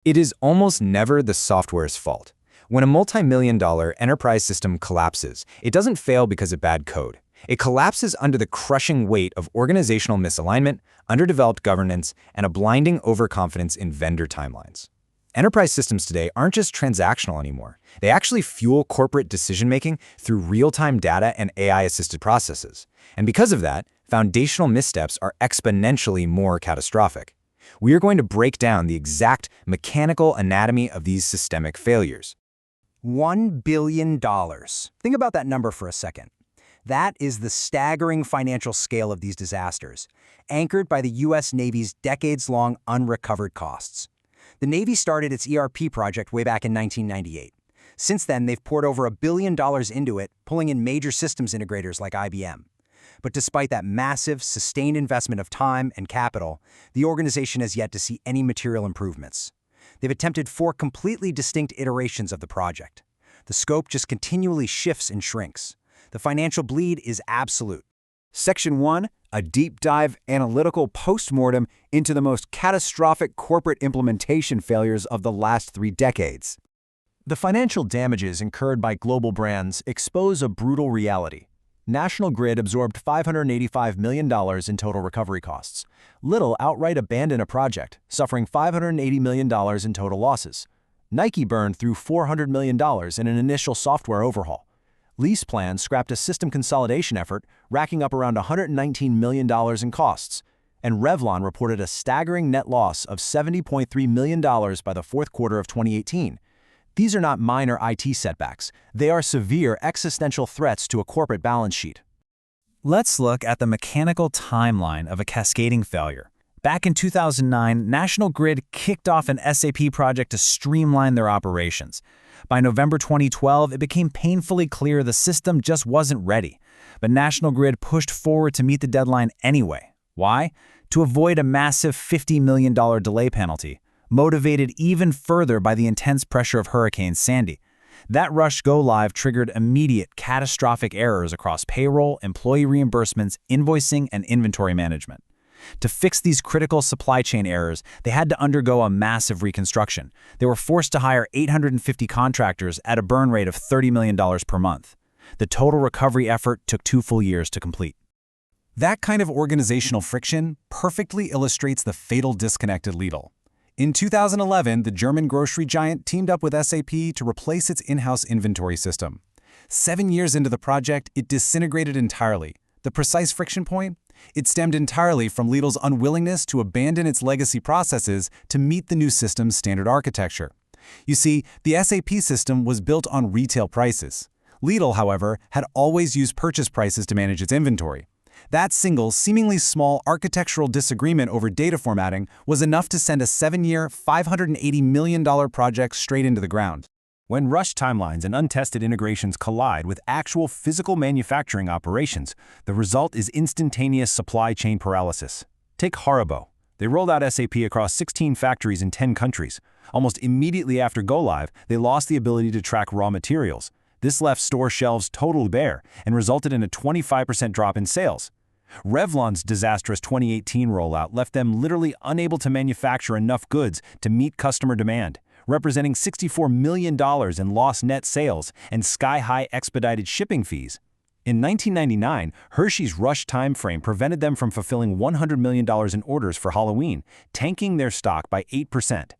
It is almost never the software's fault. When a multi-million-dollar enterprise system collapses, it doesn't fail because of bad code. It collapses under the crushing weight of organizational misalignment, underdeveloped governance, and a blinding overconfidence in vendor timelines. Enterprise systems today aren't just transactional anymore. They actually fuel corporate decision-making through real-time data and AI-assisted processes. And because of that, foundational missteps are exponentially more catastrophic. We are going to break down the exact mechanical anatomy of these systemic failures. $1 billion. Think about that number for a second. That is the staggering financial scale of these disasters, anchored by the U.S. Navy's decades-long unrecovered costs. The Navy started its ERP project way back in 1998. Since then, they've poured over $1 billion into it, pulling in major systems integrators like IBM. But despite that massive, sustained investment of time and capital, the organization has yet to see any material improvements. They've attempted 4 completely distinct iterations of the project. The scope just continually shifts and shrinks. The financial bleed is absolute. Section 1, a deep dive analytical postmortem into the most catastrophic corporate implementation failures of the last 3 decades. The financial damages incurred by global brands expose a brutal reality. National Grid absorbed $585 million in total recovery costs. Lidl outright abandoned a project, suffering $580 million in total losses. Nike burned through $400 million in an initial software overhaul. LeasePlan scrapped a system consolidation effort, racking up around $119 million in costs. And Revlon reported a staggering net loss of $70.3 million by the fourth quarter of 2018. These are not minor IT setbacks. They are severe existential threats to a corporate balance sheet. Let's look at the mechanical timeline of a cascading failure. Back in 2009, National Grid kicked off an SAP project to streamline their operations. By November 2012, it became painfully clear the system just wasn't ready. But National Grid pushed forward to meet the deadline anyway. Why? To avoid a massive $50 million delay penalty, motivated even further by the intense pressure of Hurricane Sandy. That rush go-live triggered immediate catastrophic errors across payroll, employee reimbursements, invoicing, and inventory management. To fix these critical supply chain errors, they had to undergo a massive reconstruction. They were forced to hire 850 contractors at a burn rate of $30 million per month. The total recovery effort took 2 full years to complete. That kind of organizational friction perfectly illustrates the fatal disconnect at Lidl. In 2011, the German grocery giant teamed up with SAP to replace its in-house inventory system. 7 years into the project, it disintegrated entirely. The precise friction point? It stemmed entirely from Lidl's unwillingness to abandon its legacy processes to meet the new system's standard architecture. You see, the SAP system was built on retail prices. Lidl, however, had always used purchase prices to manage its inventory. That single, seemingly small architectural disagreement over data formatting was enough to send a 7-year, $580 million project straight into the ground. When rushed timelines and untested integrations collide with actual physical manufacturing operations, the result is instantaneous supply chain paralysis. Take Haribo. They rolled out SAP across 16 factories in 10 countries. Almost immediately after go-live, they lost the ability to track raw materials. This left store shelves totally bare and resulted in a 25% drop in sales. Revlon's disastrous 2018 rollout left them literally unable to manufacture enough goods to meet customer demand, representing $64 million in lost net sales and sky-high expedited shipping fees. In 1999, Hershey's rush timeframe prevented them from fulfilling $100 million in orders for Halloween, tanking their stock by 8%.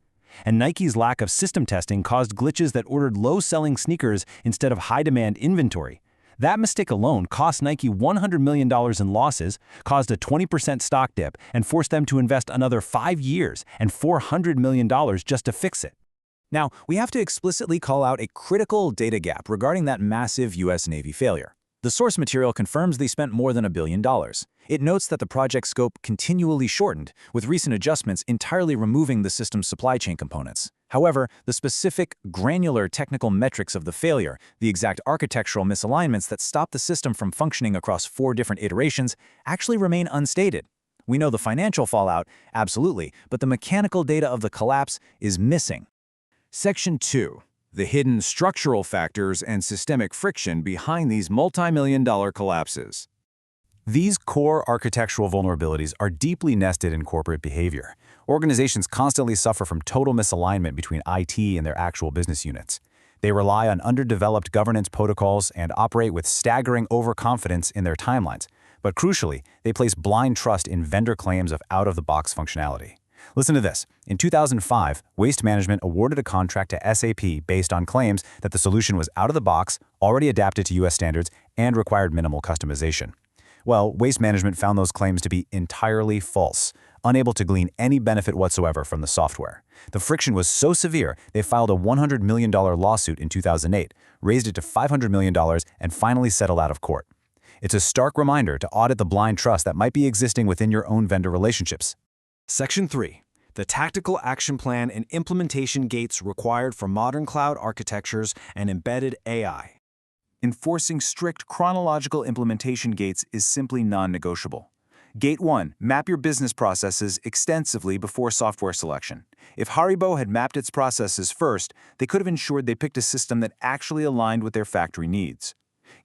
And Nike's lack of system testing caused glitches that ordered low-selling sneakers instead of high-demand inventory. That mistake alone cost Nike $100 million in losses, caused a 20% stock dip, and forced them to invest another 5 years and $400 million just to fix it. Now, we have to explicitly call out a critical data gap regarding that massive U.S. Navy failure. The source material confirms they spent more than $1 billion. It notes that the project scope continually shortened, with recent adjustments entirely removing the system's supply chain components. However, the specific, granular technical metrics of the failure, the exact architectural misalignments that stopped the system from functioning across 4 different iterations, actually remain unstated. We know the financial fallout, absolutely, but the mechanical data of the collapse is missing. Section 2. The hidden structural factors and systemic friction behind these multi-million-dollar collapses. These core architectural vulnerabilities are deeply nested in corporate behavior. Organizations constantly suffer from total misalignment between IT and their actual business units. They rely on underdeveloped governance protocols and operate with staggering overconfidence in their timelines. But crucially, they place blind trust in vendor claims of out-of-the-box functionality. Listen to this. In 2005, Waste Management awarded a contract to SAP based on claims that the solution was out of the box, already adapted to US standards, and required minimal customization. Well, Waste Management found those claims to be entirely false, unable to glean any benefit whatsoever from the software. The friction was so severe, they filed a $100 million lawsuit in 2008, raised it to $500 million, and finally settled out of court. It's a stark reminder to audit the blind trust that might be existing within your own vendor relationships. Section 3. The tactical action plan and implementation gates required for modern cloud architectures and embedded AI. Enforcing strict chronological implementation gates is simply non-negotiable. Gate 1. Map your business processes extensively before software selection. If Haribo had mapped its processes first, they could have ensured they picked a system that actually aligned with their factory needs.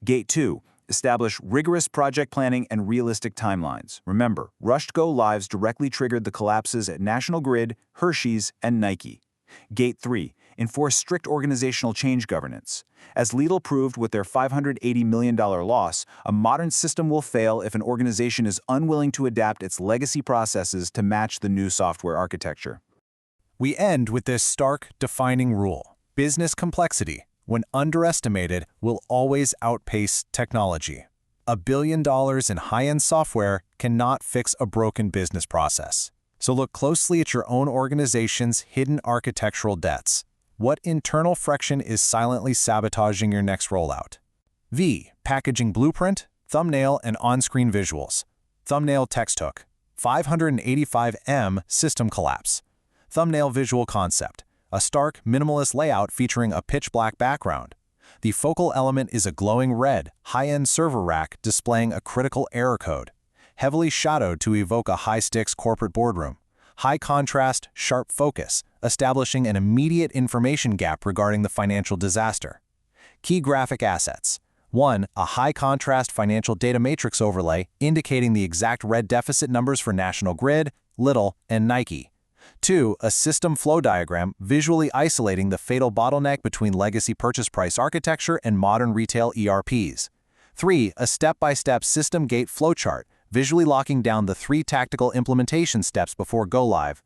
Gate 2. Establish rigorous project planning and realistic timelines. Remember, rushed go-lives directly triggered the collapses at National Grid, Hershey's, and Nike. Gate 3. Enforce strict organizational change governance. As Lidl proved with their $580 million loss, a modern system will fail if an organization is unwilling to adapt its legacy processes to match the new software architecture. We end with this stark, defining rule. Business complexity, when underestimated, will always outpace technology. $1 billion in high-end software cannot fix a broken business process. So look closely at your own organization's hidden architectural debts. What internal friction is silently sabotaging your next rollout? V. Packaging blueprint, thumbnail, and on-screen visuals. Thumbnail text hook. 585M system collapse. Thumbnail visual concept. A stark, minimalist layout featuring a pitch-black background. The focal element is a glowing red, high-end server rack displaying a critical error code. Heavily shadowed to evoke a high-stakes corporate boardroom. High contrast, sharp focus, establishing an immediate information gap regarding the financial disaster. Key graphic assets. 1. A high-contrast financial data matrix overlay indicating the exact red deficit numbers for National Grid, Lidl, and Nike. 2. A system flow diagram visually isolating the fatal bottleneck between legacy purchase price architecture and modern retail ERPs. 3. A step-by-step system gate flowchart visually locking down the 3 tactical implementation steps before go-live.